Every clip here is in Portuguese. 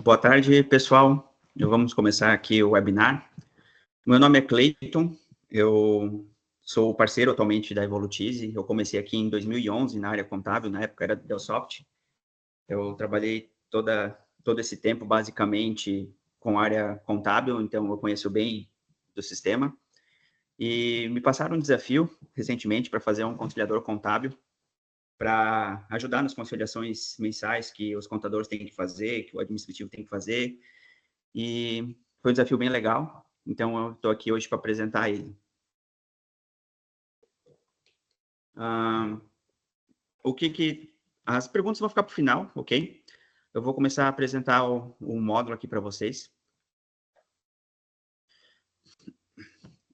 Boa tarde, pessoal. Vamos começar aqui o webinar. Meu nome é Cleiton, eu sou parceiro atualmente da Evolutize. Eu comecei aqui em 2011 na área contábil, na época era do Delsoft. Eu trabalhei todo esse tempo, basicamente, com área contábil, então eu conheço bem do sistema. E me passaram um desafio, recentemente, para fazer um conciliador contábil, para ajudar nas conciliações mensais que os contadores têm que fazer, que o administrativo tem que fazer. E foi um desafio bem legal, então eu estou aqui hoje para apresentar ele. As perguntas vão ficar para o final, ok? Eu vou começar a apresentar o módulo aqui para vocês.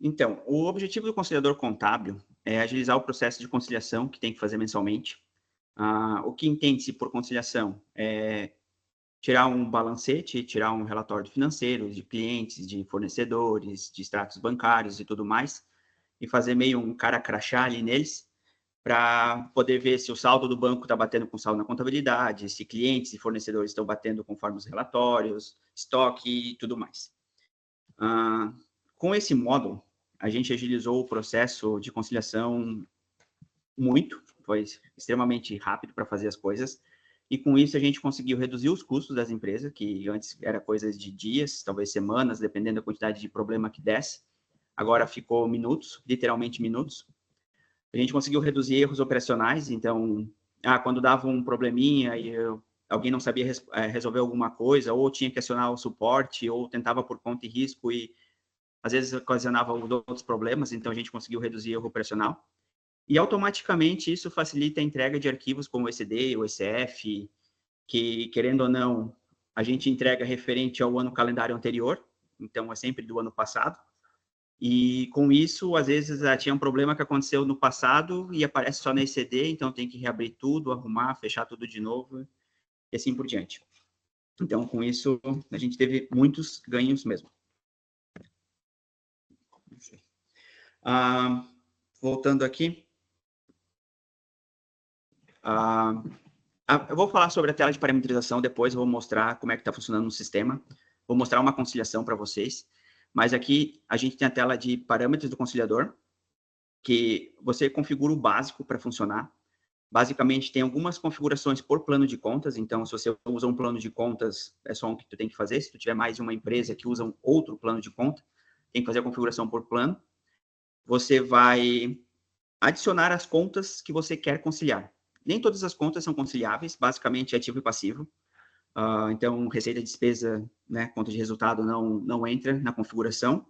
Então, o objetivo do conciliador contábil é agilizar o processo de conciliação que tem que fazer mensalmente. O que entende-se por conciliação é tirar um balancete, tirar um relatório financeiro de clientes, de fornecedores, de extratos bancários e tudo mais, e fazer meio um cara crachá ali neles, para poder ver se o saldo do banco está batendo com o saldo na contabilidade, se clientes e fornecedores estão batendo conforme os relatórios, estoque e tudo mais. Com esse módulo, a gente agilizou o processo de conciliação muito, foi extremamente rápido para fazer as coisas, e com isso a gente conseguiu reduzir os custos das empresas, que antes era coisas de dias, talvez semanas, dependendo da quantidade de problema que desse, agora ficou minutos, literalmente minutos. A gente conseguiu reduzir erros operacionais, então, quando dava um probleminha e alguém não sabia resolver alguma coisa, ou tinha que acionar o suporte, ou tentava por conta e risco e às vezes ocasionava outros problemas, então a gente conseguiu reduzir erro operacional. E automaticamente isso facilita a entrega de arquivos como o ECD, o ECF, que, querendo ou não, a gente entrega referente ao ano calendário anterior, então é sempre do ano passado. E com isso, às vezes, tinha um problema que aconteceu no passado e aparece só na ECD, então tem que reabrir tudo, arrumar, fechar tudo de novo e assim por diante. Então, com isso, a gente teve muitos ganhos mesmo. Voltando aqui. Eu vou falar sobre a tela de parametrização, depois eu vou mostrar como é que está funcionando o sistema. Vou mostrar uma conciliação para vocês. Mas aqui a gente tem a tela de parâmetros do conciliador, que você configura o básico para funcionar. Basicamente, tem algumas configurações por plano de contas. Então, se você usa um plano de contas, é só um que tu tem que fazer. Se tu tiver mais de uma empresa que usa um outro plano de conta, tem que fazer a configuração por plano. Você vai adicionar as contas que você quer conciliar. Nem todas as contas são conciliáveis, basicamente ativo e passivo. Então, receita e despesa, né, conta de resultado não entra na configuração.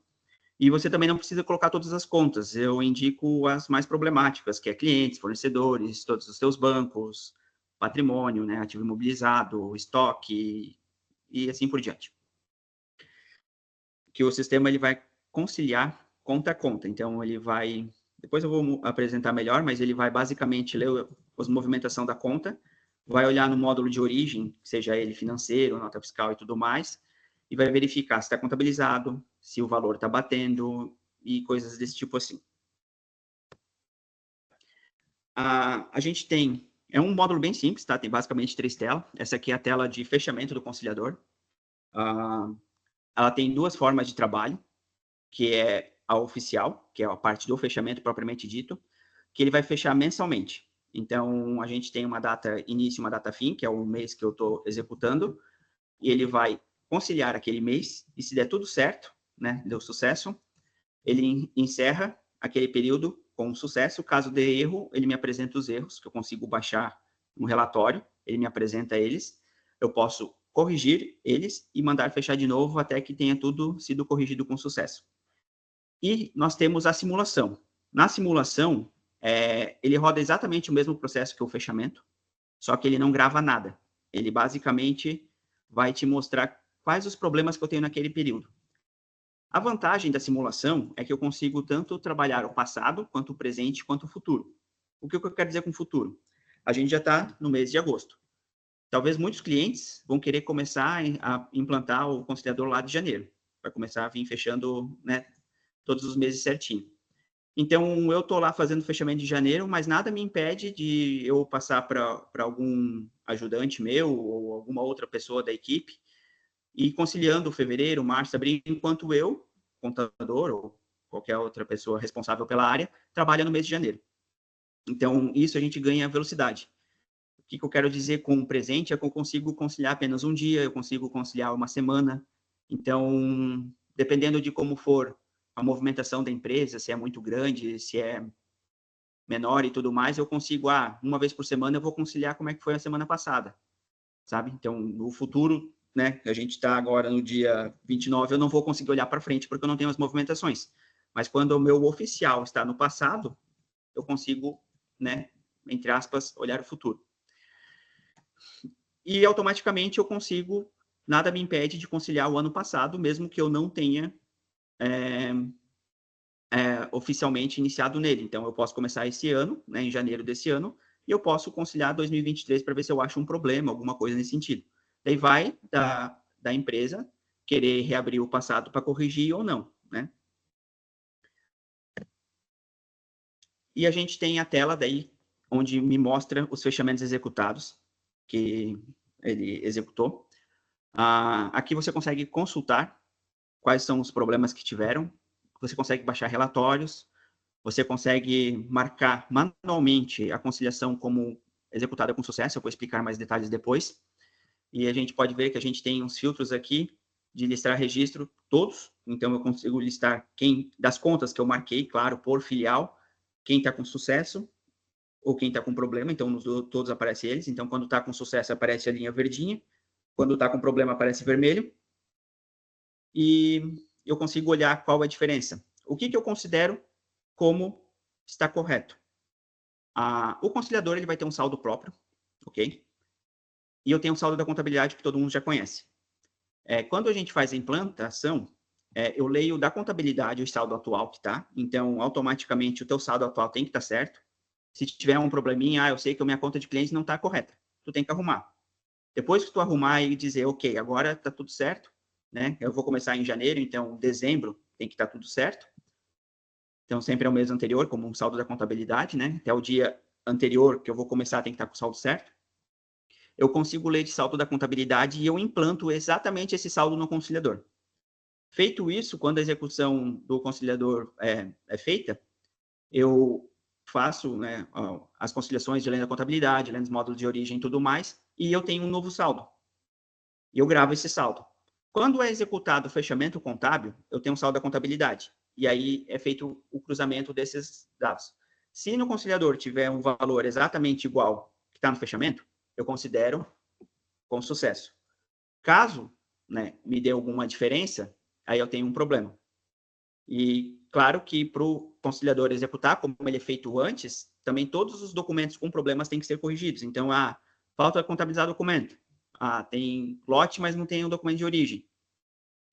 E você também não precisa colocar todas as contas. Eu indico as mais problemáticas, que é clientes, fornecedores, todos os seus bancos, patrimônio, né, ativo imobilizado, estoque e assim por diante. Que o sistema ele vai conciliar conta a conta. Então, ele vai... Depois eu vou apresentar melhor, mas ele vai basicamente ler a movimentação da conta, vai olhar no módulo de origem, seja ele financeiro, nota fiscal e tudo mais, e vai verificar se está contabilizado, se o valor está batendo e coisas desse tipo assim. A gente tem... É um módulo bem simples, tá? Tem basicamente 3 telas. Essa aqui é a tela de fechamento do conciliador. Ela tem 2 formas de trabalho, que é a oficial, que é a parte do fechamento propriamente dito, que ele vai fechar mensalmente. Então, a gente tem uma data início e uma data fim, que é o mês que eu estou executando, e ele vai conciliar aquele mês, e se der tudo certo, né, deu sucesso, ele encerra aquele período com sucesso. Caso dê erro, ele me apresenta os erros, que eu consigo baixar um relatório, ele me apresenta eles, eu posso corrigir eles e mandar fechar de novo até que tenha tudo sido corrigido com sucesso. E nós temos a simulação. Na simulação, ele roda exatamente o mesmo processo que o fechamento, só que ele não grava nada. Ele basicamente vai te mostrar quais os problemas que eu tenho naquele período. A vantagem da simulação é que eu consigo tanto trabalhar o passado, quanto o presente, quanto o futuro. O que eu quero dizer com futuro? A gente já está no mês de agosto. Talvez muitos clientes vão querer começar a implantar o conciliador lá de janeiro. Vai começar a vir fechando, né, todos os meses certinho. Então, eu estou lá fazendo o fechamento de janeiro, mas nada me impede de eu passar para algum ajudante meu ou alguma outra pessoa da equipe e conciliando fevereiro, março, abril, enquanto eu, contador ou qualquer outra pessoa responsável pela área, trabalha no mês de janeiro. Então, isso a gente ganha velocidade. O que eu quero dizer com o presente é que eu consigo conciliar apenas um dia, eu consigo conciliar uma semana. Então, dependendo de como for a movimentação da empresa, se é muito grande, se é menor e tudo mais, eu consigo, uma vez por semana eu vou conciliar como é que foi a semana passada, sabe? Então, no futuro, né, a gente está agora no dia 29, eu não vou conseguir olhar para frente porque eu não tenho as movimentações. Mas quando o meu oficial está no passado, eu consigo, né, entre aspas, olhar o futuro. E automaticamente eu consigo, nada me impede de conciliar o ano passado, mesmo que eu não tenha oficialmente iniciado nele. Então, eu posso começar esse ano, né, em janeiro desse ano, e eu posso conciliar 2023 para ver se eu acho um problema, alguma coisa nesse sentido. Daí vai da empresa querer reabrir o passado para corrigir ou não, né? E a gente tem a tela daí, onde me mostra os fechamentos executados, que ele executou. Aqui você consegue consultar quais são os problemas que tiveram, você consegue baixar relatórios, você consegue marcar manualmente a conciliação como executada com sucesso, eu vou explicar mais detalhes depois. E a gente pode ver que a gente tem uns filtros aqui de listar registro, todos. Então, eu consigo listar quem das contas que eu marquei, claro, por filial, quem está com sucesso ou quem está com problema. Então, todos aparecem eles. Então, quando está com sucesso, aparece a linha verdinha. Quando está com problema, aparece vermelho. E eu consigo olhar qual é a diferença. O que eu considero como está correto? O conciliador ele vai ter um saldo próprio, ok? E eu tenho um saldo da contabilidade que todo mundo já conhece. Quando a gente faz a implantação, eu leio da contabilidade o saldo atual que está, então automaticamente o teu saldo atual tem que estar certo. Se tiver um probleminha, eu sei que a minha conta de clientes não está correta, tu tem que arrumar. Depois que tu arrumar e dizer, ok, agora está tudo certo, né? Eu vou começar em janeiro, então dezembro tem que estar tudo certo. Então, sempre é o mês anterior, como um saldo da contabilidade, né? Até o dia anterior que eu vou começar, tem que estar com o saldo certo. Eu consigo ler de saldo da contabilidade e eu implanto exatamente esse saldo no conciliador. Feito isso, quando a execução do conciliador é feita, eu faço, né, as conciliações de lei da contabilidade, lei dos módulos de origem e tudo mais, e eu tenho um novo saldo. E eu gravo esse saldo. Quando é executado o fechamento contábil, eu tenho um saldo da contabilidade. E aí é feito o cruzamento desses dados. Se no conciliador tiver um valor exatamente igual que está no fechamento, eu considero com sucesso. Caso, né, me dê alguma diferença, aí eu tenho um problema. E claro que para o conciliador executar, como ele é feito antes, também todos os documentos com problemas têm que ser corrigidos. Então, falta contabilizar documento. Tem lote, mas não tem o documento de origem.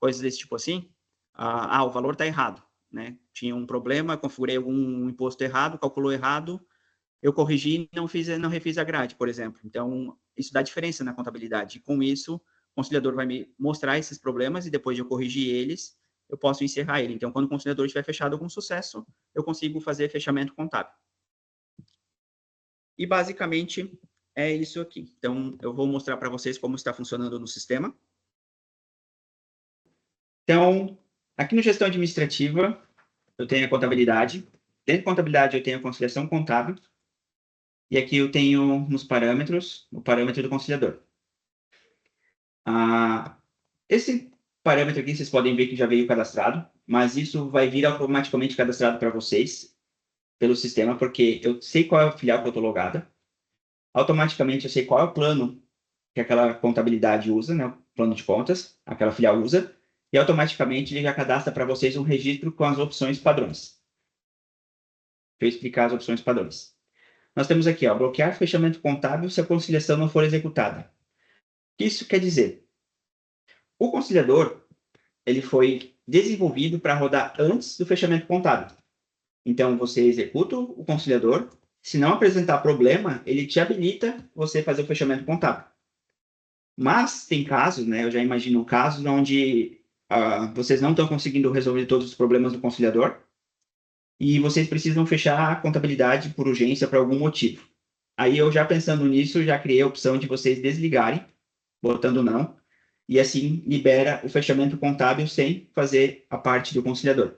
Coisas desse tipo assim. O valor está errado, né? Tinha um problema, configurei algum imposto errado, calculou errado, eu corrigi e não refiz a grade, por exemplo. Então, isso dá diferença na contabilidade. E com isso, o conciliador vai me mostrar esses problemas e depois de eu corrigir eles, eu posso encerrar ele. Então, quando o conciliador estiver fechado com sucesso, eu consigo fazer fechamento contábil. E, basicamente, é isso aqui. Então, eu vou mostrar para vocês como está funcionando no sistema. Então, aqui no gestão administrativa, eu tenho a contabilidade. Dentro da contabilidade, eu tenho a conciliação contábil. E aqui eu tenho nos parâmetros, o parâmetro do conciliador. Esse parâmetro aqui, vocês podem ver que já veio cadastrado, mas isso vai vir automaticamente cadastrado para vocês pelo sistema, porque eu sei qual é a filial que eu estou logada. Automaticamente eu sei qual é o plano que aquela contabilidade usa, né? O plano de contas, aquela filial usa, e automaticamente ele já cadastra para vocês um registro com as opções padrões. Deixa eu explicar as opções padrões. Nós temos aqui, bloquear fechamento contábil se a conciliação não for executada. O que isso quer dizer? O conciliador, ele foi desenvolvido para rodar antes do fechamento contábil. Então, você executa o conciliador, se não apresentar problema, ele te habilita você fazer o fechamento contábil. Mas tem casos, né, eu já imagino casos onde vocês não estão conseguindo resolver todos os problemas do conciliador, e vocês precisam fechar a contabilidade por urgência por algum motivo. Aí eu já pensando nisso, já criei a opção de vocês desligarem, botando não, e assim libera o fechamento contábil sem fazer a parte do conciliador.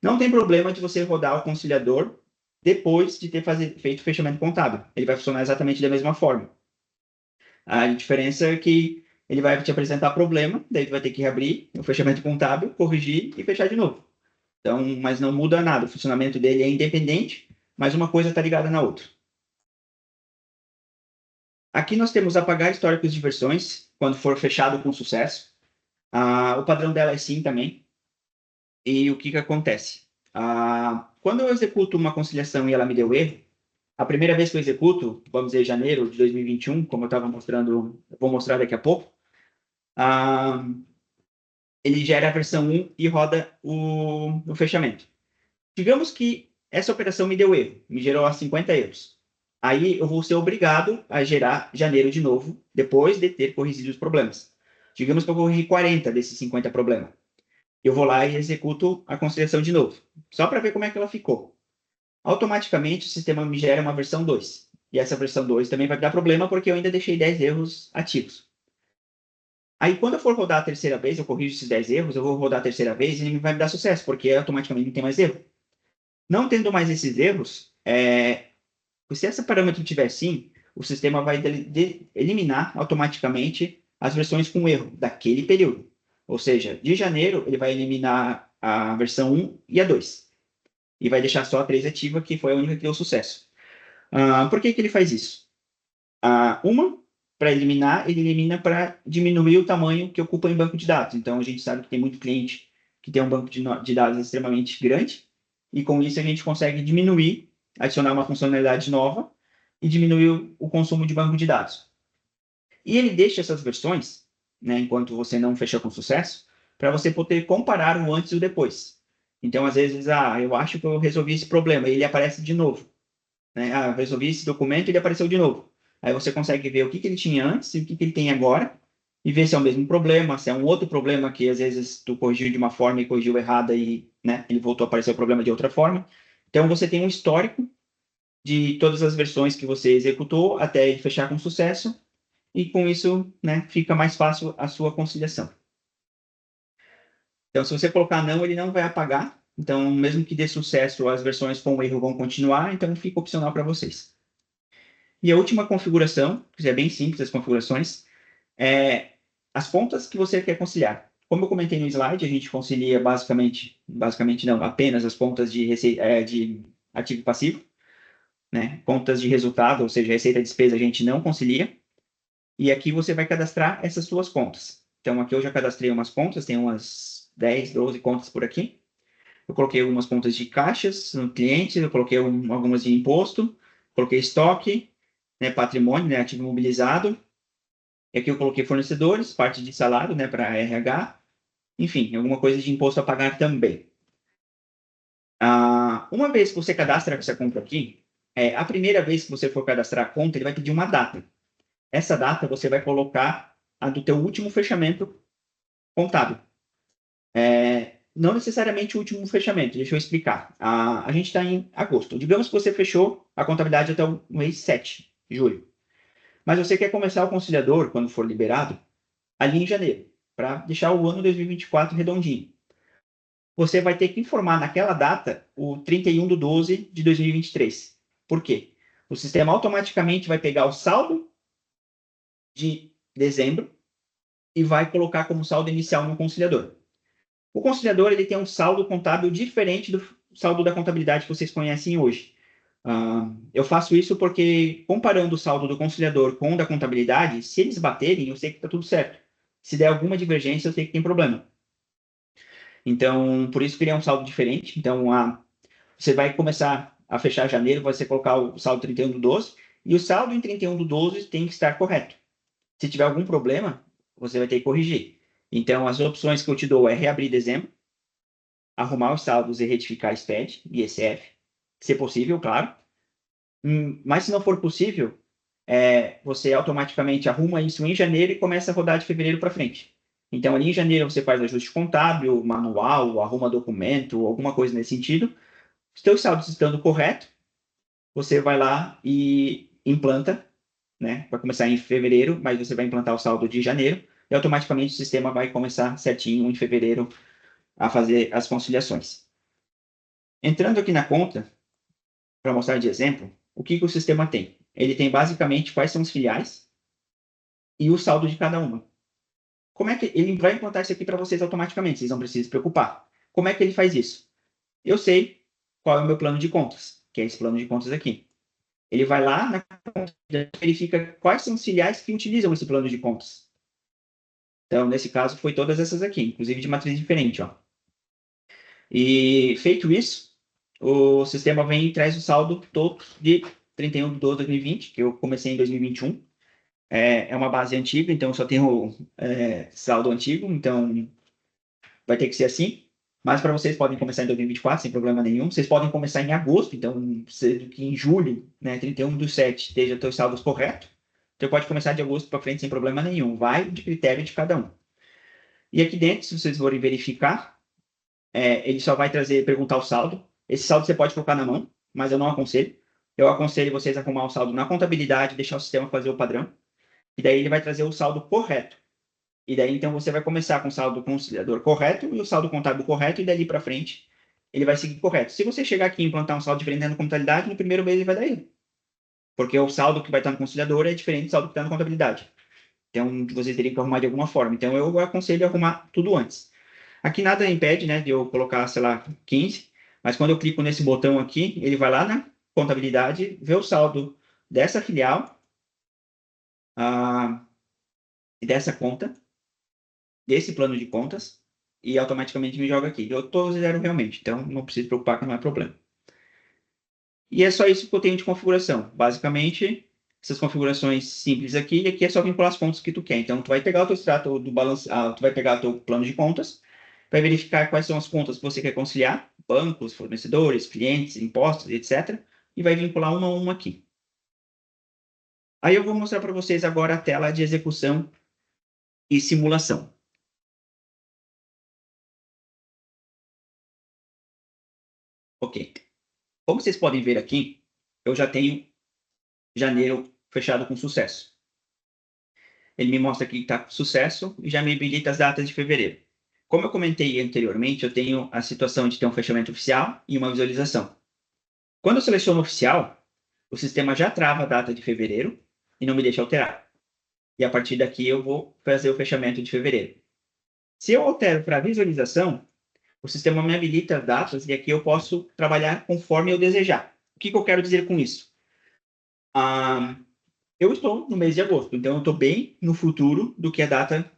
Não tem problema de você rodar o conciliador depois de ter feito o fechamento contábil. Ele vai funcionar exatamente da mesma forma. A diferença é que ele vai te apresentar problema, daí tu vai ter que reabrir o fechamento contábil, corrigir e fechar de novo. Então, mas não muda nada. O funcionamento dele é independente, mas uma coisa está ligada na outra. Aqui nós temos apagar históricos de versões, quando for fechado com sucesso. O padrão dela é sim também. E o que que acontece? Quando eu executo uma conciliação e ela me deu erro, a primeira vez que eu executo, vamos dizer, janeiro de 2021, como eu estava mostrando, eu vou mostrar daqui a pouco, ele gera a versão 1 e roda o fechamento. Digamos que essa operação me deu erro, me gerou 50 euros. Aí eu vou ser obrigado a gerar janeiro de novo, depois de ter corrigido os problemas. Digamos que eu corrigi 40 desses 50 problemas. Eu vou lá e executo a conciliação de novo, só para ver como é que ela ficou. Automaticamente o sistema me gera uma versão 2. E essa versão 2 também vai dar problema porque eu ainda deixei 10 erros ativos. Aí, quando eu for rodar a terceira vez, eu corrijo esses 10 erros, eu vou rodar a terceira vez e ele vai me dar sucesso, porque automaticamente não tem mais erro. Não tendo mais esses erros, se esse parâmetro tiver sim, o sistema vai eliminar automaticamente as versões com erro daquele período. Ou seja, de janeiro, ele vai eliminar a versão 1 e a 2. E vai deixar só a 3 ativa, que foi a única que deu sucesso. Por que ele faz isso? Uma, para eliminar, ele elimina para diminuir o tamanho que ocupa em banco de dados. Então, a gente sabe que tem muito cliente que tem um banco de dados extremamente grande, e com isso a gente consegue diminuir, adicionar uma funcionalidade nova e diminuir o consumo de banco de dados. E ele deixa essas versões, né, enquanto você não fechou com sucesso, para você poder comparar o antes e o depois. Então, às vezes, eu acho que eu resolvi esse problema, e ele aparece de novo. Né? Resolvi esse documento e ele apareceu de novo. Aí você consegue ver o que ele tinha antes e o que ele tem agora, e ver se é o mesmo problema, se é um outro problema que às vezes tu corrigiu de uma forma e corrigiu errada e, né, ele voltou a aparecer o problema de outra forma. Então você tem um histórico de todas as versões que você executou até ele fechar com sucesso, e com isso, né, fica mais fácil a sua conciliação. Então, se você colocar não, ele não vai apagar. Então, mesmo que dê sucesso, as versões com erro vão continuar, então fica opcional para vocês. E a última configuração, que é bem simples as configurações, é as contas que você quer conciliar. Como eu comentei no slide, a gente concilia basicamente não, apenas as contas de ativo e passivo, né? Contas de resultado, ou seja, receita e despesa, a gente não concilia. E aqui você vai cadastrar essas suas contas. Então, aqui eu já cadastrei umas contas, tem umas 10, 12 contas por aqui. Eu coloquei algumas contas de caixas no cliente, eu coloquei algumas de imposto, coloquei estoque, né, patrimônio, né, ativo imobilizado. E aqui eu coloquei fornecedores, parte de salário, né, para RH. Enfim, alguma coisa de imposto a pagar também. Uma vez que você cadastra essa conta aqui, a primeira vez que você for cadastrar a conta, ele vai pedir uma data. Essa data você vai colocar a do teu último fechamento contábil. Não necessariamente o último fechamento, deixa eu explicar. A gente está em agosto. Digamos que você fechou a contabilidade até o mês 7, julho. Mas você quer começar o conciliador, quando for liberado, ali em janeiro, para deixar o ano 2024 redondinho. Você vai ter que informar naquela data o 31/12 de 2023. Por quê? O sistema automaticamente vai pegar o saldo de dezembro e vai colocar como saldo inicial no conciliador. O conciliador ele tem um saldo contábil diferente do saldo da contabilidade que vocês conhecem hoje. Eu faço isso porque, comparando o saldo do conciliador com o da contabilidade, se eles baterem, eu sei que está tudo certo. Se der alguma divergência, eu sei que tem problema. Então, por isso que ele é um saldo diferente. Então, você vai começar a fechar janeiro, você colocar o saldo 31/12, e o saldo em 31/12 tem que estar correto. Se tiver algum problema, você vai ter que corrigir. Então, as opções que eu te dou é reabrir dezembro, arrumar os saldos e retificar SPED e ISF, se possível, claro. Mas se não for possível, você automaticamente arruma isso em janeiro e começa a rodar de fevereiro para frente. Então, ali em janeiro você faz ajuste contábil, manual, arruma documento, alguma coisa nesse sentido. Os teus saldos estando corretos, você vai lá e implanta, né? Vai começar em fevereiro, mas você vai implantar o saldo de janeiro e automaticamente o sistema vai começar certinho em fevereiro a fazer as conciliações. Entrando aqui na conta, para mostrar de exemplo, o que o sistema tem? Ele tem basicamente quais são os filiais e o saldo de cada uma. Como é que ele vai implantar isso aqui para vocês automaticamente? Vocês não precisam se preocupar. Como é que ele faz isso? Eu sei qual é o meu plano de contas, que é esse plano de contas aqui. Ele vai lá na conta e verifica quais são os filiais que utilizam esse plano de contas. Então, nesse caso, foi todas essas aqui, inclusive de matriz diferente, ó. E feito isso, o sistema vem e traz o saldo todo de 31/12/2020, que eu comecei em 2021. É uma base antiga, então só tenho saldo antigo, então vai ter que ser assim. Mas para vocês podem começar em 2024 sem problema nenhum. Vocês podem começar em agosto, então, sendo que em julho, né, 31/7, esteja seus saldos corretos. Então pode começar de agosto para frente sem problema nenhum. Vai de critério de cada um. E aqui dentro, se vocês forem verificar, ele só vai perguntar o saldo. Esse saldo você pode colocar na mão, mas eu não aconselho. Eu aconselho vocês a arrumar o saldo na contabilidade, deixar o sistema fazer o padrão. E daí ele vai trazer o saldo correto. E daí, então, você vai começar com o saldo conciliador correto e o saldo contábil correto, e dali para frente ele vai seguir correto. Se você chegar aqui e implantar um saldo diferente na contabilidade, no primeiro mês ele vai dar erro. Porque o saldo que vai estar no conciliador é diferente do saldo que está na contabilidade. Então, vocês teriam que arrumar de alguma forma. Então, eu aconselho a arrumar tudo antes. Aqui nada impede, né, de eu colocar, sei lá, 15, mas quando eu clico nesse botão aqui, ele vai lá na contabilidade, vê o saldo dessa filial, dessa conta, desse plano de contas, e automaticamente me joga aqui. Eu estou zero realmente, então não preciso se preocupar que não é problema. E é só isso que eu tenho de configuração. Basicamente, essas configurações simples aqui, e aqui é só vincular as contas que tu quer. Então, tu vai pegar o teu extrato do balanço, tu vai pegar o teu plano de contas, vai verificar quais são as contas que você quer conciliar, bancos, fornecedores, clientes, impostos, etc. E vai vincular uma a uma aqui. Aí eu vou mostrar para vocês agora a tela de execução e simulação. Ok. Como vocês podem ver aqui, eu já tenho janeiro fechado com sucesso. Ele me mostra aqui que está com sucesso e já me habilita as datas de fevereiro. Como eu comentei anteriormente, eu tenho a situação de ter um fechamento oficial e uma visualização. Quando eu seleciono oficial, o sistema já trava a data de fevereiro e não me deixa alterar. E a partir daqui eu vou fazer o fechamento de fevereiro. Se eu altero para visualização, o sistema me habilita as datas e aqui eu posso trabalhar conforme eu desejar. O que eu quero dizer com isso? Eu estou no mês de agosto, então eu estou bem no futuro do que a data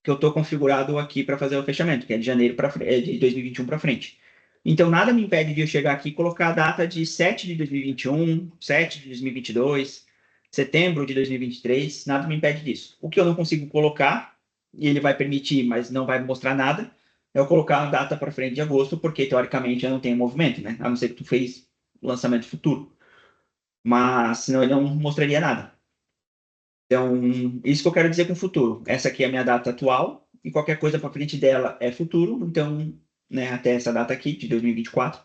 que eu estou configurado aqui para fazer o fechamento, que é de janeiro de 2021 para frente. Então, nada me impede de eu chegar aqui e colocar a data de 7 de 2021, 7 de 2022, setembro de 2023, nada me impede disso. O que eu não consigo colocar, e ele vai permitir, mas não vai mostrar nada, é eu colocar a data para frente de agosto, porque teoricamente eu não tenho movimento, né? A não ser que tu fez lançamento futuro. Mas senão ele não mostraria nada. Então, isso que eu quero dizer com futuro. Essa aqui é a minha data atual e qualquer coisa para frente dela é futuro. Então, né, até essa data aqui, de 2024.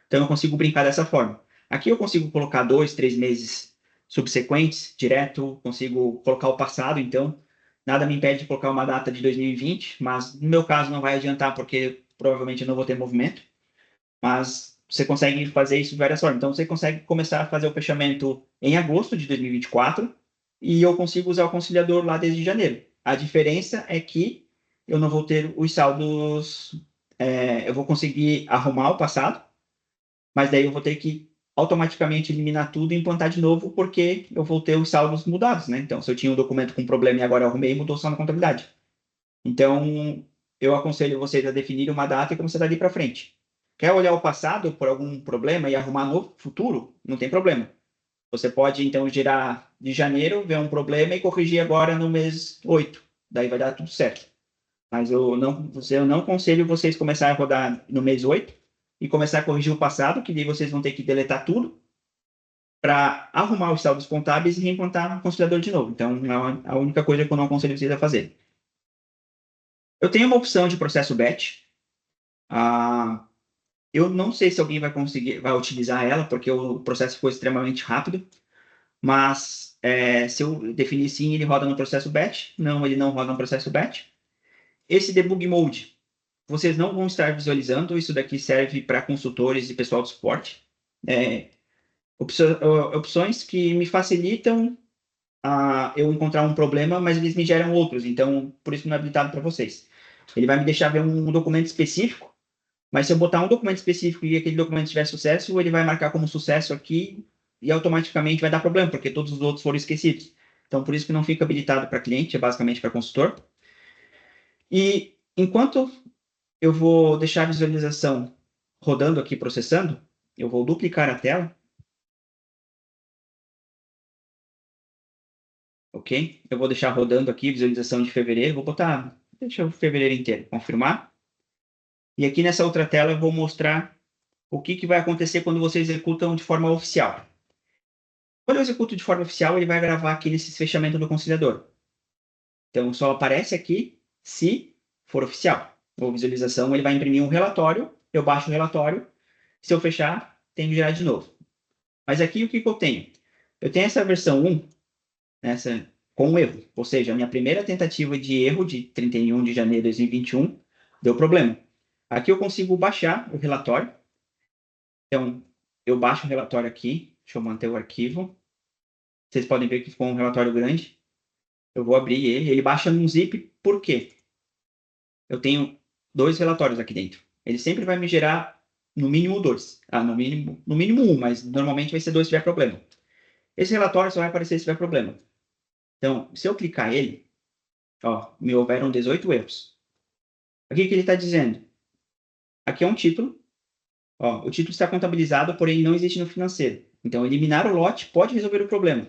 Então, eu consigo brincar dessa forma. Aqui eu consigo colocar 2, 3 meses subsequentes, direto. Consigo colocar o passado. Então, nada me impede de colocar uma data de 2020. Mas, no meu caso, não vai adiantar porque provavelmente eu não vou ter movimento. Mas você consegue fazer isso de várias formas. Então, você consegue começar a fazer o fechamento em agosto de 2024 e eu consigo usar o conciliador lá desde janeiro. A diferença é que eu não vou ter os saldos, eu vou conseguir arrumar o passado, mas daí eu vou ter que automaticamente eliminar tudo e implantar de novo, porque eu vou ter os saldos mudados, né? Então, se eu tinha um documento com problema e agora eu arrumei, mudou só na contabilidade. Então, eu aconselho vocês a definir uma data e começar dali para frente. Quer olhar o passado por algum problema e arrumar no futuro? Não tem problema. Você pode, então, girar de janeiro, ver um problema e corrigir agora no mês 8. Daí vai dar tudo certo. Mas eu não aconselho vocês começarem a rodar no mês 8 e começar a corrigir o passado, que daí vocês vão ter que deletar tudo para arrumar os saldos contábeis e reimplantar o conciliador de novo. Então, é a única coisa que eu não aconselho vocês a fazer. Eu tenho uma opção de processo batch. Eu não sei se alguém vai utilizar ela, porque o processo foi extremamente rápido, mas se eu definir sim, ele roda no processo batch. Não, ele não roda no processo batch. Esse debug mode, vocês não vão estar visualizando. Isso daqui serve para consultores e pessoal de suporte. É, opções que me facilitam eu encontrar um problema, mas eles me geram outros. Então, por isso não é habilitado para vocês. Ele vai me deixar ver um documento específico, mas se eu botar um documento específico e aquele documento tiver sucesso, ele vai marcar como sucesso aqui e automaticamente vai dar problema, porque todos os outros foram esquecidos. Então, por isso que não fica habilitado para cliente, é basicamente para consultor. E enquanto eu vou deixar a visualização rodando aqui, processando, eu vou duplicar a tela, ok? Eu vou deixar rodando aqui, visualização de fevereiro, vou botar, deixa o fevereiro inteiro, confirmar. E aqui nessa outra tela eu vou mostrar o que vai acontecer quando você executam de forma oficial. Quando eu executo de forma oficial, ele vai gravar aqui nesse fechamento do conciliador. Então, só aparece aqui se for oficial. Ou visualização, ele vai imprimir um relatório, eu baixo o relatório, se eu fechar, tenho que gerar de novo. Mas aqui o que eu tenho? Eu tenho essa versão 1, com erro. Ou seja, a minha primeira tentativa de erro de 31 de janeiro de 2021 deu problema. Aqui eu consigo baixar o relatório. Então, eu baixo o relatório aqui. Deixa eu manter o arquivo. Vocês podem ver que ficou um relatório grande. Eu vou abrir ele. Ele baixa num zip. Por quê? Eu tenho 2 relatórios aqui dentro. Ele sempre vai me gerar no mínimo 2. No mínimo 1, mas normalmente vai ser 2 se tiver problema. Esse relatório só vai aparecer se tiver problema. Então, se eu clicar ele, ó, me houveram 18 erros. Aqui que ele está dizendo? Aqui é um título. Ó, o título está contabilizado, porém não existe no financeiro. Então, eliminar o lote pode resolver o problema.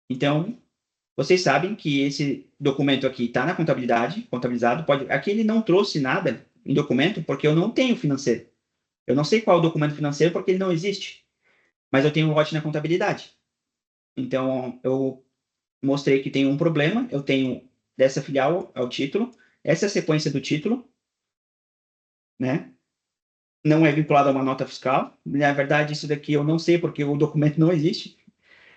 Então, vocês sabem que esse documento aqui está na contabilidade, contabilizado. Aqui ele não trouxe nada em documento, porque eu não tenho financeiro. Eu não sei qual é o documento financeiro, porque ele não existe. Mas eu tenho um lote na contabilidade. Então, eu mostrei que tem um problema. Eu tenho dessa filial ao título. Essa é a sequência do título, né? Não é vinculado a uma nota fiscal. Na verdade, isso daqui eu não sei, porque o documento não existe.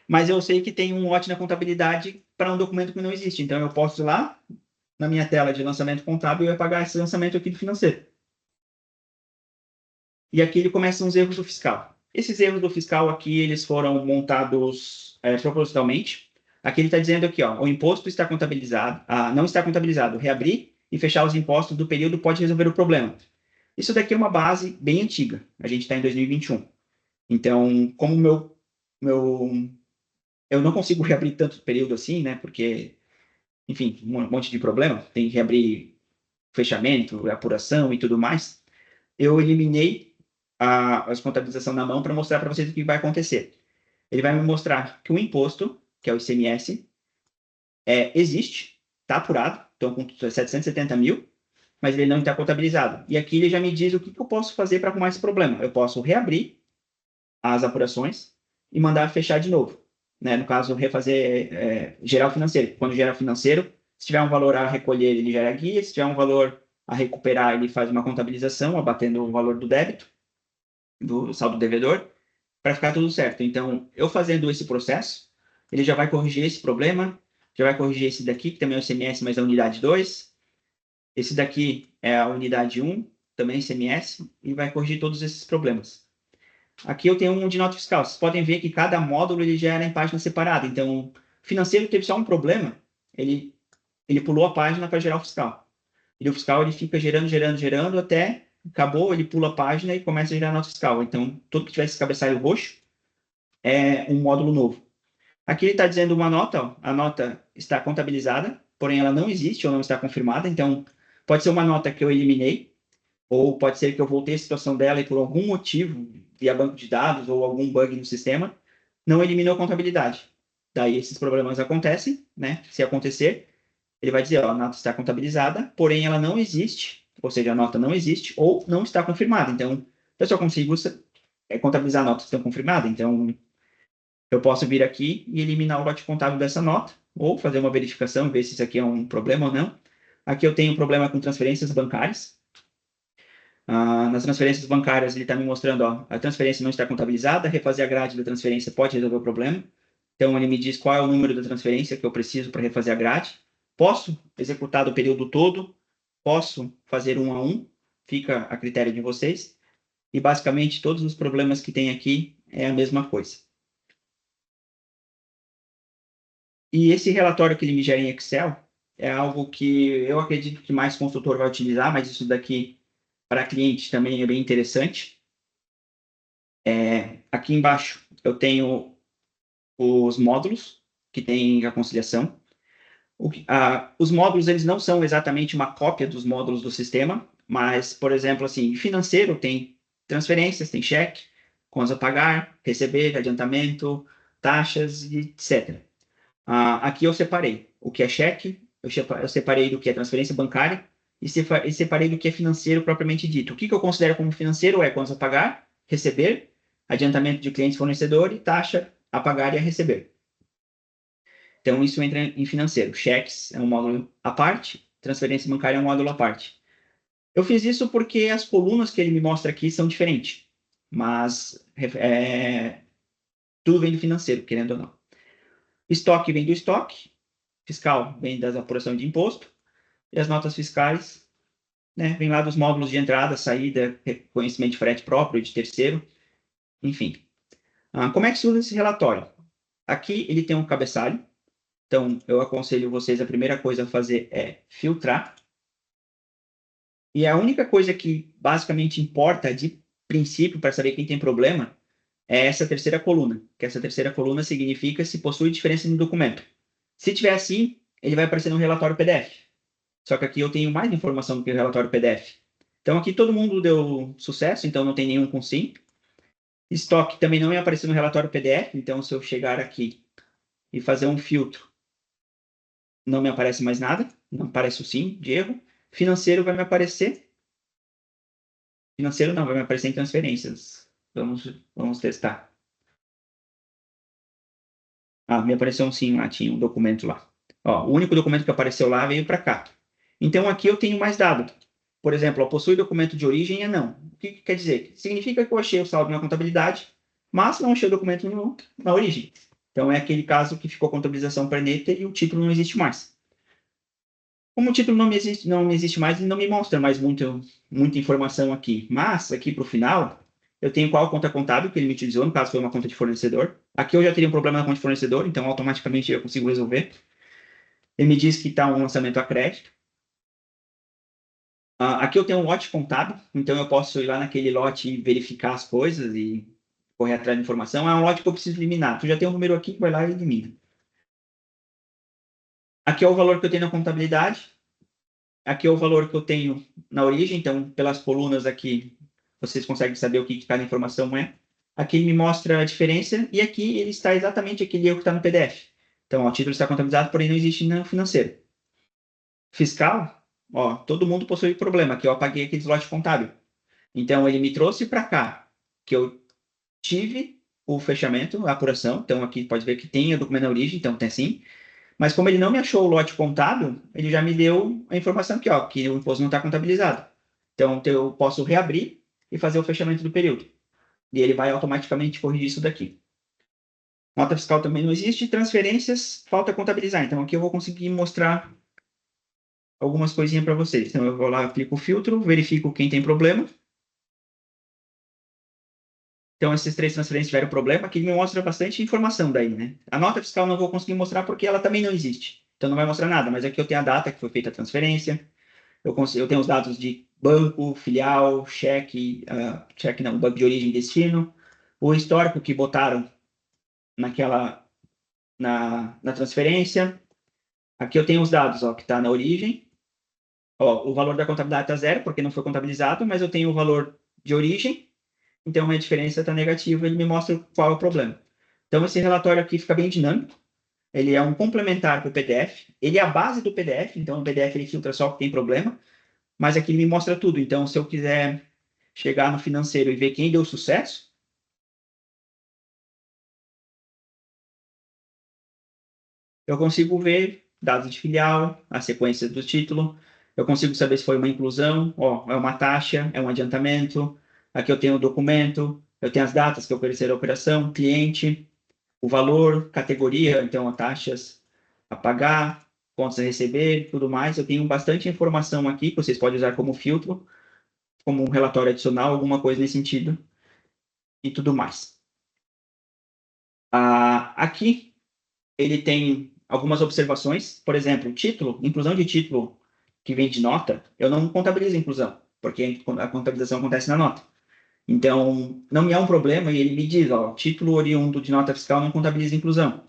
Mas eu sei que tem um lote na contabilidade para um documento que não existe. Então, eu posso ir lá na minha tela de lançamento contábil e eu pagar esse lançamento aqui do financeiro. E aqui ele começa os erros do fiscal. Esses erros do fiscal aqui, eles foram montados propositalmente. Aqui ele está dizendo aqui, ó, o imposto está contabilizado, não está contabilizado. Reabrir e fechar os impostos do período pode resolver o problema. Isso daqui é uma base bem antiga. A gente está em 2021. Então, como eu não consigo reabrir tanto período assim, né? Porque, enfim, um monte de problema. Tem que reabrir fechamento, apuração e tudo mais. Eu eliminei a contabilização na mão para mostrar para vocês o que vai acontecer. Ele vai me mostrar que o imposto, que é o ICMS, existe, está apurado, então com 770 mil, mas ele não está contabilizado. E aqui ele já me diz o que eu posso fazer para arrumar esse problema. Eu posso reabrir as apurações e mandar fechar de novo. Né? No caso, refazer geral financeiro. Quando geral financeiro, se tiver um valor a recolher, ele gera guia. Se tiver um valor a recuperar, ele faz uma contabilização, abatendo o valor do débito, do saldo devedor, para ficar tudo certo. Então, eu fazendo esse processo, ele já vai corrigir esse problema, já vai corrigir esse daqui, que também é o ICMS, mas é a unidade 2. Esse daqui é a unidade 1, também ICMS, e vai corrigir todos esses problemas. Aqui eu tenho um de nota fiscal. Vocês podem ver que cada módulo ele gera em página separada. Então, financeiro teve só um problema, ele pulou a página para gerar o fiscal. E o fiscal ele fica gerando até acabou, ele pula a página e começa a gerar nota fiscal. Então, tudo que tiver esse cabeçalho roxo é um módulo novo. Aqui ele está dizendo uma nota, ó, a nota está contabilizada, porém ela não existe ou não está confirmada. Então, pode ser uma nota que eu eliminei, ou pode ser que eu voltei a situação dela e por algum motivo, via banco de dados ou algum bug no sistema, não eliminou a contabilidade. Daí esses problemas acontecem, né? Se acontecer, ele vai dizer, ó, a nota está contabilizada, porém ela não existe, ou seja, a nota não existe ou não está confirmada. Então, eu só consigo contabilizar a nota que está confirmada. Então, eu posso vir aqui e eliminar o lote contábil dessa nota, ou fazer uma verificação, ver se isso aqui é um problema ou não. Aqui eu tenho um problema com transferências bancárias. Nas transferências bancárias, ele está me mostrando, ó, a transferência não está contabilizada, refazer a grade da transferência pode resolver o problema. Então, ele me diz qual é o número da transferência que eu preciso para refazer a grade. Posso executar do período todo, posso fazer 1 a 1, fica a critério de vocês. E, basicamente, todos os problemas que tem aqui é a mesma coisa. E esse relatório que ele me gera em Excel é algo que eu acredito que mais consultor vai utilizar, mas isso daqui para cliente também é bem interessante. Aqui embaixo eu tenho os módulos que tem a conciliação. Os módulos eles não são exatamente uma cópia dos módulos do sistema, mas, por exemplo, assim, financeiro tem transferências, tem cheque, contas a pagar, receber, adiantamento, taxas, etc. Aqui eu separei o que é cheque, eu separei do que é transferência bancária e separei do que é financeiro propriamente dito. O que eu considero como financeiro é contas a pagar, receber, adiantamento de clientes fornecedores, taxa a pagar e a receber. Então, isso entra em financeiro. Cheques é um módulo à parte, transferência bancária é um módulo à parte. Eu fiz isso porque as colunas que ele me mostra aqui são diferentes, mas tudo vem do financeiro, querendo ou não. Estoque vem do estoque, fiscal vem das apurações de imposto, e as notas fiscais, né, vem lá dos módulos de entrada, saída, reconhecimento de frete próprio, de terceiro, enfim. Como é que se usa esse relatório? Aqui ele tem um cabeçalho, então eu aconselho vocês, a primeira coisa a fazer é filtrar, e a única coisa que basicamente importa de princípio para saber quem tem problema é essa terceira coluna, que essa terceira coluna significa se possui diferença no documento. Se tiver assim, ele vai aparecer no relatório PDF. Só que aqui eu tenho mais informação do que o relatório PDF. Então aqui todo mundo deu sucesso, então não tem nenhum com sim. Estoque também não ia aparecer no relatório PDF, então se eu chegar aqui e fazer um filtro, não me aparece mais nada, não aparece o sim de erro. Financeiro vai me aparecer. Financeiro não, vai me aparecer em transferências. Vamos testar. Me apareceu um sim lá, tinha um documento lá. Ó, o único documento que apareceu lá veio para cá. Então aqui eu tenho mais dados. Por exemplo, possui documento de origem é não. O que quer dizer? Significa que eu achei o saldo na contabilidade, mas não achei o documento na origem. Então é aquele caso que ficou contabilização perneta e o título não existe mais. Como o título não existe mais, ele não me mostra mais muita informação aqui. Mas, aqui para o final, eu tenho qual conta contábil que ele me utilizou, no caso foi uma conta de fornecedor. Aqui eu já teria um problema na conta de fornecedor, então automaticamente eu consigo resolver. Ele me diz que está um lançamento a crédito. Aqui eu tenho um lote contábil, então eu posso ir lá naquele lote e verificar as coisas e correr atrás de informação. É um lote que eu preciso eliminar. Tu já tem um número aqui, vai lá e elimina. Aqui é o valor que eu tenho na contabilidade. Aqui é o valor que eu tenho na origem, então, pelas colunas aqui, vocês conseguem saber o que cada informação é. Aqui ele me mostra a diferença, e aqui ele está exatamente aquele erro que está no PDF. Então, ó, o título está contabilizado, porém não existe no financeiro. Fiscal, ó, todo mundo possui problema, que eu apaguei aquele slot contábil. Então, ele me trouxe para cá, que eu tive o fechamento, a apuração, então aqui pode ver que tem o documento na origem, então tem sim. Mas como ele não me achou o lote contábil, ele já me deu a informação aqui, ó, que o imposto não está contabilizado. Então, eu posso reabrir e fazer o fechamento do período. E ele vai automaticamente corrigir isso daqui. Nota fiscal também não existe. Transferências, falta contabilizar. Então, aqui eu vou conseguir mostrar algumas coisinhas para vocês. Então, eu vou lá, aplico o filtro, verifico quem tem problema. Então, essas três transferências tiveram problema. Aqui me mostra bastante informação daí, né? A nota fiscal não vou conseguir mostrar porque ela também não existe. Então, não vai mostrar nada. Mas aqui eu tenho a data que foi feita a transferência. Eu tenho os dados de banco, filial, cheque não, banco de origem e destino, o histórico que botaram na transferência. Aqui eu tenho os dados, ó, que está na origem. Ó, o valor da contabilidade está zero, porque não foi contabilizado, mas eu tenho o valor de origem, então a minha diferença está negativa, ele me mostra qual é o problema. Então, esse relatório aqui fica bem dinâmico. Ele é um complementar para o PDF. Ele é a base do PDF, então o PDF ele filtra só o que tem problema, mas aqui ele me mostra tudo. Então, se eu quiser chegar no financeiro e ver quem deu sucesso, eu consigo ver dados de filial, a sequência do título. Eu consigo saber se foi uma inclusão, ó, é uma taxa, é um adiantamento. Aqui eu tenho o documento, eu tenho as datas que eu oferecer a operação, cliente, o valor, categoria, então taxas a pagar, contas a receber, tudo mais. Eu tenho bastante informação aqui que vocês podem usar como filtro, como um relatório adicional, alguma coisa nesse sentido e tudo mais. Aqui ele tem algumas observações, por exemplo, título, inclusão de título que vem de nota, eu não contabilizo a inclusão, porque a contabilização acontece na nota. Então, não me é um problema e ele me diz, ó, título oriundo de nota fiscal não contabiliza inclusão.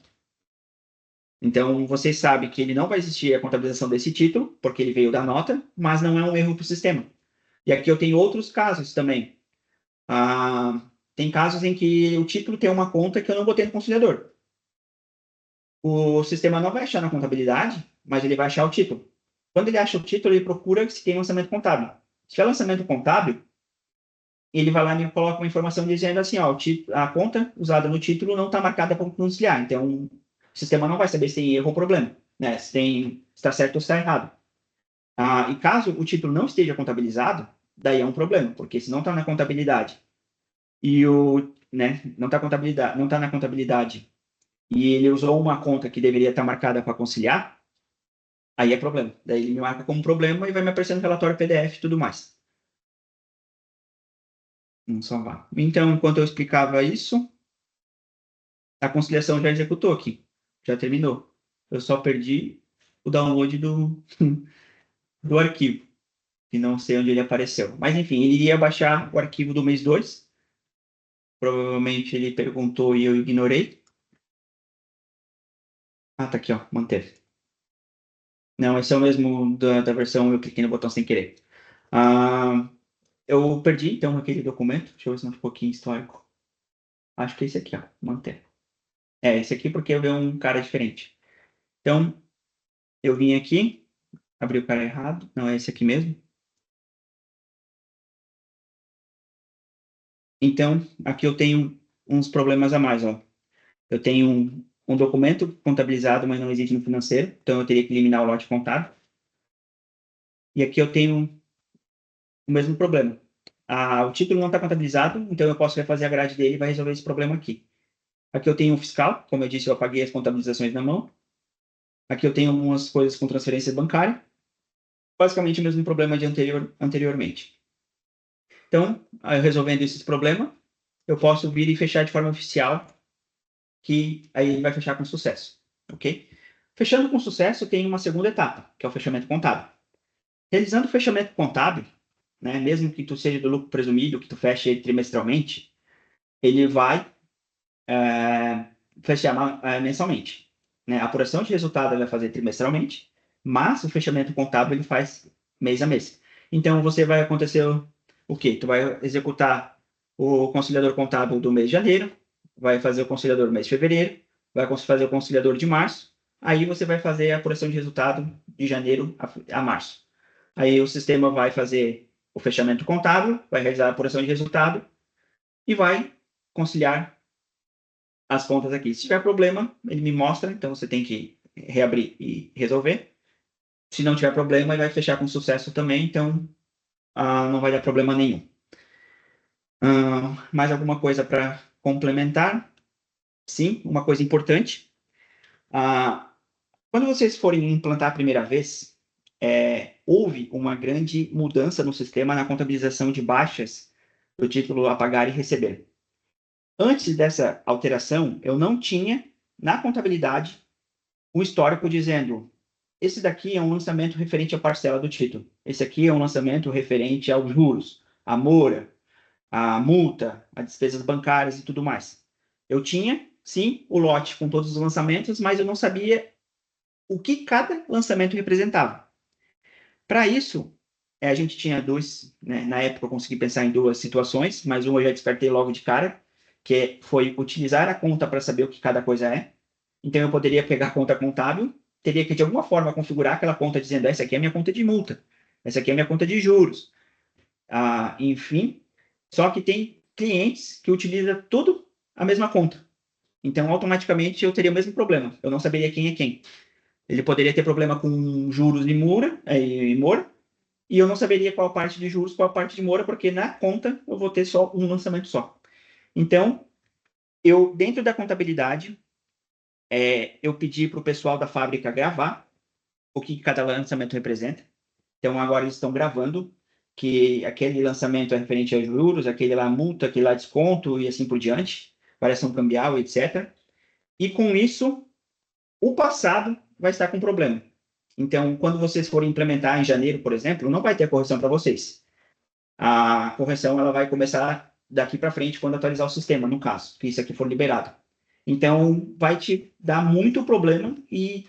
Então, vocês sabem que ele não vai existir a contabilização desse título, porque ele veio da nota, mas não é um erro para o sistema. E aqui eu tenho outros casos também. Tem casos em que o título tem uma conta que eu não botei no conciliador. O sistema não vai achar na contabilidade, mas ele vai achar o título. Quando ele acha o título, ele procura se tem lançamento contábil. Se tiver lançamento contábil, ele vai lá e me coloca uma informação dizendo assim, ó, a conta usada no título não está marcada para conciliar. Então, o sistema não vai saber se tem erro ou problema, né? Se está certo ou se está errado. E caso o título não esteja contabilizado, daí é um problema, porque se não está na contabilidade e não está na contabilidade e ele usou uma conta que deveria estar marcada para conciliar, aí é problema. Daí ele me marca como problema e vai me aparecer no relatório PDF e tudo mais. Vamos salvar. Então, enquanto eu explicava isso, a conciliação já executou aqui. Já terminou. Eu só perdi o download do arquivo, que não sei onde ele apareceu. Mas, enfim, ele iria baixar o arquivo do mês 2. Provavelmente ele perguntou e eu ignorei. Tá aqui, ó, manter. Não, esse é o mesmo da versão, eu cliquei no botão sem querer. Eu perdi, então, aquele documento. Deixa eu ver se não ficou aqui em histórico. Acho que é esse aqui, ó, manter. É, esse aqui porque eu vi um cara diferente. Então, eu vim aqui, abri o cara errado. Não, é esse aqui mesmo. Então, aqui eu tenho uns problemas a mais, ó. Eu tenho um documento contabilizado, mas não existe no financeiro, então eu teria que eliminar o lote contábil. E aqui eu tenho o mesmo problema. O título não está contabilizado, então eu posso refazer a grade dele e vai resolver esse problema aqui. Aqui eu tenho o fiscal, como eu disse, eu apaguei as contabilizações na mão. Aqui eu tenho algumas coisas com transferência bancária. Basicamente o mesmo problema de anteriormente. Então, resolvendo esses problemas, eu posso vir e fechar de forma oficial, que aí ele vai fechar com sucesso, ok? Fechando com sucesso, tem uma segunda etapa, que é o fechamento contábil. Realizando o fechamento contábil, né, mesmo que tu seja do lucro presumido, que tu feche ele trimestralmente, ele vai fechar mensalmente. Né? A apuração de resultado ele vai fazer trimestralmente, mas o fechamento contábil ele faz mês a mês. Então, você vai acontecer o quê? Tu vai executar o conciliador contábil do mês de janeiro, vai fazer o conciliador do mês de fevereiro, vai fazer o conciliador de março, aí você vai fazer a apuração de resultado de janeiro a março. Aí o sistema vai fazer o fechamento contábil, vai realizar a apuração de resultado e vai conciliar as contas aqui. Se tiver problema, ele me mostra, então você tem que reabrir e resolver. Se não tiver problema, ele vai fechar com sucesso também, então não vai dar problema nenhum. Mais alguma coisa para complementar? Sim, uma coisa importante. Quando vocês forem implantar a primeira vez, houve uma grande mudança no sistema na contabilização de baixas do título a pagar e receber. Antes dessa alteração, eu não tinha na contabilidade um histórico dizendo: esse daqui é um lançamento referente à parcela do título, esse aqui é um lançamento referente aos juros, à mora, à multa, a despesas bancárias e tudo mais. Eu tinha, sim, o lote com todos os lançamentos, mas eu não sabia o que cada lançamento representava. Para isso, a gente tinha dois, né, na época eu consegui pensar em duas situações, mas uma eu já despertei logo de cara, que foi utilizar a conta para saber o que cada coisa é. Então, eu poderia pegar a conta contábil, teria que, de alguma forma, configurar aquela conta dizendo: essa aqui é a minha conta de multa, essa aqui é a minha conta de juros. Enfim, só que tem clientes que utilizam tudo a mesma conta. Então, automaticamente, eu teria o mesmo problema. Eu não saberia quem é quem. Ele poderia ter problema com juros e mora, e eu não saberia qual parte de juros, qual parte de mora, porque na conta eu vou ter só um lançamento só. Então, eu, dentro da contabilidade, eu pedi para o pessoal da fábrica gravar o que cada lançamento representa. Então, agora eles estão gravando que aquele lançamento é referente a juros, aquele lá multa, aquele lá desconto e assim por diante, variação cambial, etc. E com isso, o passado vai estar com problema. Então, quando vocês forem implementar em janeiro, por exemplo, não vai ter correção para vocês. A correção ela vai começar daqui para frente quando atualizar o sistema, no caso, que isso aqui for liberado. Então, vai te dar muito problema e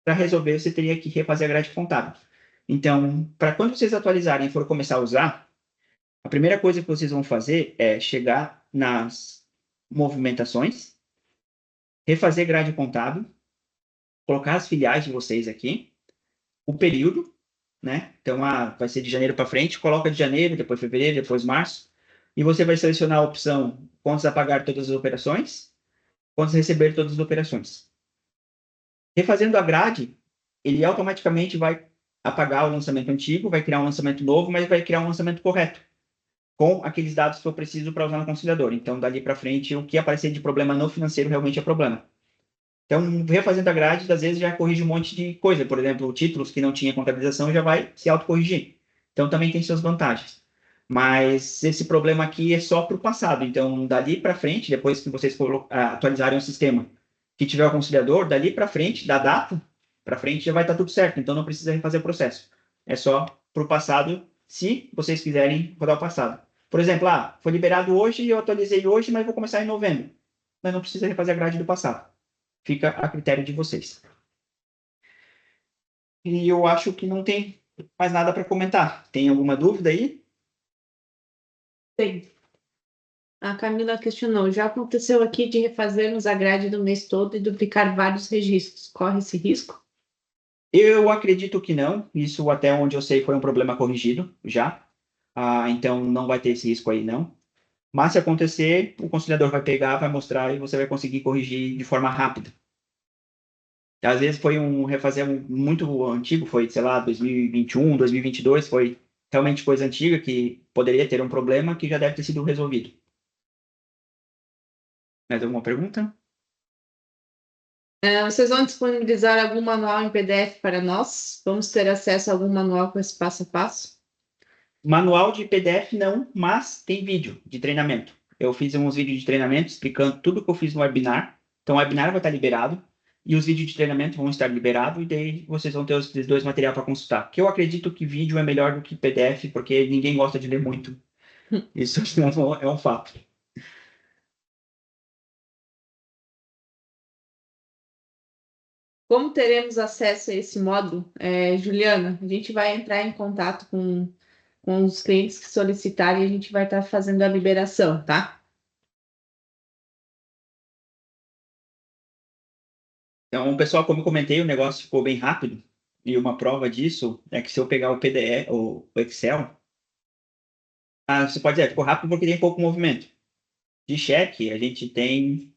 para resolver você teria que refazer a grade contábil. Então, para quando vocês atualizarem e for começar a usar, a primeira coisa que vocês vão fazer é chegar nas movimentações, refazer grade contábil, colocar as filiais de vocês aqui, o período, né? Então, vai ser de janeiro para frente, coloca de janeiro, depois fevereiro, depois março, e você vai selecionar a opção contas a pagar todas as operações, contas a receber todas as operações. Refazendo a grade, ele automaticamente vai apagar o lançamento antigo, vai criar um lançamento novo, mas vai criar um lançamento correto, com aqueles dados que eu preciso para usar no conciliador. Então, dali para frente, o que aparecer de problema no financeiro realmente é problema. Então, refazendo a grade, às vezes já corrige um monte de coisa. Por exemplo, títulos que não tinha contabilização já vai se autocorrigir. Então, também tem suas vantagens. Mas esse problema aqui é só para o passado. Então, dali para frente, depois que vocês atualizarem o sistema, que tiver o conciliador, dali para frente, da data para frente, já vai estar tudo certo. Então, não precisa refazer o processo. É só para o passado, se vocês quiserem rodar o passado. Por exemplo, foi liberado hoje e eu atualizei hoje, mas vou começar em novembro. Mas não precisa refazer a grade do passado. Fica a critério de vocês. E eu acho que não tem mais nada para comentar. Tem alguma dúvida aí? Tem. A Camila questionou: já aconteceu aqui de refazermos a grade do mês todo e duplicar vários registros. Corre esse risco? Eu acredito que não. Isso, até onde eu sei, foi um problema corrigido já. Então, não vai ter esse risco aí, não. Mas, se acontecer, o conciliador vai pegar, vai mostrar e você vai conseguir corrigir de forma rápida. Às vezes foi refazer muito antigo, foi, sei lá, 2021, 2022, foi realmente coisa antiga que poderia ter um problema que já deve ter sido resolvido. Mais alguma pergunta? Vocês vão disponibilizar algum manual em PDF para nós? Vamos ter acesso a algum manual com esse passo a passo? Manual de PDF não, mas tem vídeo de treinamento. Eu fiz uns vídeos de treinamento explicando tudo que eu fiz no webinar. Então, o webinar vai estar liberado e os vídeos de treinamento vão estar liberados e daí vocês vão ter os dois materiais para consultar. Que eu acredito que vídeo é melhor do que PDF, porque ninguém gosta de ler muito. Isso é um fato. Como teremos acesso a esse módulo? Juliana, a gente vai entrar em contato com os clientes que solicitarem e a gente vai estar fazendo a liberação, tá? Então, pessoal, como eu comentei, o negócio ficou bem rápido. E uma prova disso é que se eu pegar o PDF, o Excel, você pode dizer, ficou rápido porque tem pouco movimento. De cheque, a gente tem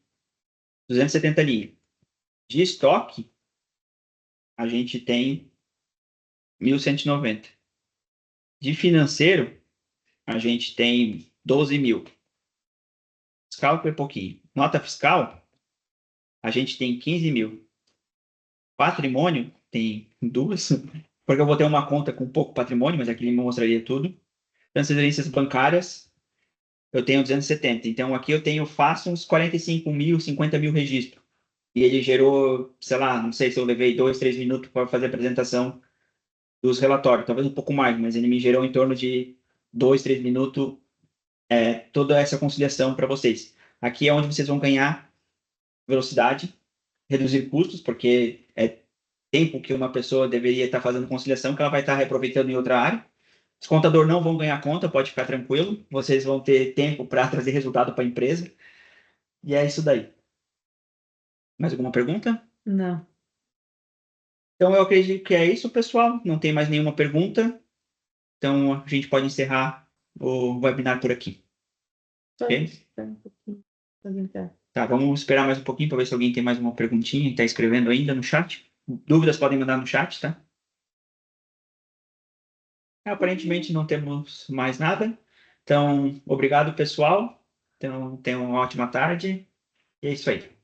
270 linhas. De estoque, a gente tem 1.190. De financeiro, a gente tem 12 mil. Fiscal é pouquinho. Nota fiscal, a gente tem 15 mil. Patrimônio, tem duas, porque eu vou ter uma conta com pouco patrimônio, mas aqui ele me mostraria tudo. Transferências bancárias, eu tenho 270. Então, aqui eu tenho fácil uns 45 mil, 50 mil registros. E ele gerou, sei lá, não sei se eu levei 2, 3 minutos para fazer a apresentação dos relatórios, talvez um pouco mais, mas ele me gerou em torno de 2, 3 minutos toda essa conciliação para vocês. Aqui é onde vocês vão ganhar velocidade, reduzir custos, porque é tempo que uma pessoa deveria estar fazendo conciliação que ela vai estar reaproveitando em outra área. Os contadores não vão ganhar conta, pode ficar tranquilo. Vocês vão ter tempo para trazer resultado para a empresa. E é isso daí. Mais alguma pergunta? Não. Então, eu acredito que é isso, pessoal. Não tem mais nenhuma pergunta. Então, a gente pode encerrar o webinar por aqui. Ok? Espera um pouquinho. Vou tentar. Tá, vamos esperar mais um pouquinho para ver se alguém tem mais uma perguntinha. Está escrevendo ainda no chat. Dúvidas podem mandar no chat, tá? Aparentemente não temos mais nada. Então, obrigado, pessoal. Então, tenham uma ótima tarde. E é isso aí.